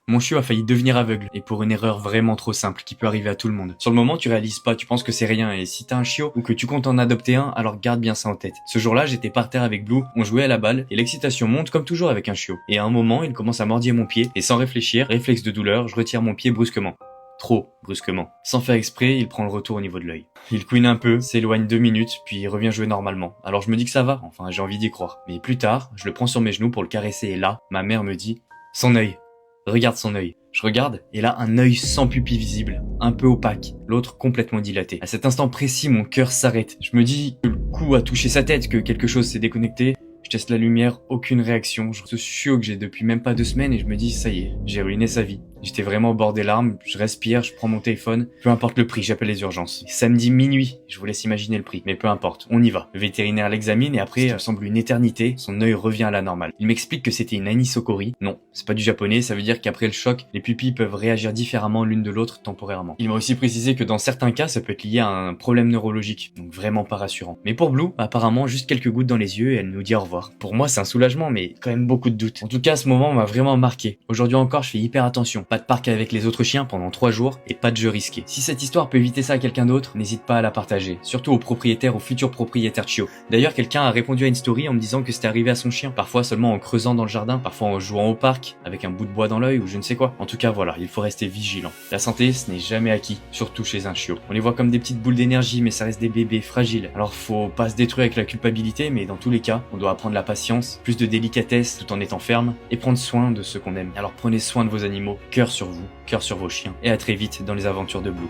Mon chiot a failli devenir aveugle, et pour une erreur vraiment trop simple qui peut arriver à tout le monde. Sur le moment, tu réalises pas, tu penses que c'est rien, et si t'as un chiot ou que tu comptes en adopter un, alors garde bien ça en tête. Ce jour-là, j'étais par terre avec Blue, on jouait à la balle, et l'excitation monte comme toujours avec un chiot. Et à un moment, il commence à mordiller mon pied, et sans réfléchir, réflexe de douleur, je retire mon pied brusquement. Trop brusquement. Sans faire exprès, il prend le retour au niveau de l'œil. Il couine un peu, s'éloigne 2 minutes, puis il revient jouer normalement. Alors je me dis que ça va, enfin j'ai envie d'y croire. Mais plus tard, je le prends sur mes genoux pour le caresser et là, ma mère me dit « Son œil. Regarde son œil. » Je regarde, et là un œil sans pupille visible, un peu opaque, l'autre complètement dilaté. À cet instant précis, mon cœur s'arrête. Je me dis que le coup a touché sa tête, que quelque chose s'est déconnecté. Je teste la lumière, aucune réaction. Ce chiot que j'ai depuis même pas 2 semaines et je me dis ça y est, j'ai ruiné sa vie. J'étais vraiment au bord des larmes, je respire, je prends mon téléphone, peu importe le prix, j'appelle les urgences. Samedi minuit, je vous laisse imaginer le prix, mais peu importe, on y va. Le vétérinaire l'examine et après, ça me semble une éternité, son œil revient à la normale. Il m'explique que c'était une anisokori. Non, c'est pas du japonais, ça veut dire qu'après le choc, les pupilles peuvent réagir différemment l'une de l'autre temporairement. Il m'a aussi précisé que dans certains cas, ça peut être lié à un problème neurologique, donc vraiment pas rassurant. Mais pour Blue, apparemment, juste quelques gouttes dans les yeux et elle nous dit au revoir. Pour moi, c'est un soulagement, mais quand même beaucoup de doutes. En tout cas, ce moment m'a vraiment marqué. Aujourd'hui encore, je fais hyper attention. Pas de parc avec les autres chiens pendant 3 jours et pas de jeu risqué. Si cette histoire peut éviter ça à quelqu'un d'autre, n'hésite pas à la partager, surtout aux propriétaires, aux futurs propriétaires de chiots. D'ailleurs, quelqu'un a répondu à une story en me disant que c'était arrivé à son chien, parfois seulement en creusant dans le jardin, parfois en jouant au parc, avec un bout de bois dans l'œil ou je ne sais quoi. En tout cas, voilà, il faut rester vigilant. La santé, ce n'est jamais acquis, surtout chez un chiot. On les voit comme des petites boules d'énergie, mais ça reste des bébés fragiles. Alors faut pas se détruire avec la culpabilité, mais dans tous les cas, on doit apprendre la patience, plus de délicatesse tout en étant ferme, et prendre soin de ceux qu'on aime. Alors prenez soin de vos animaux, cœur sur vous, cœur sur vos chiens, et à très vite dans les aventures de Blue.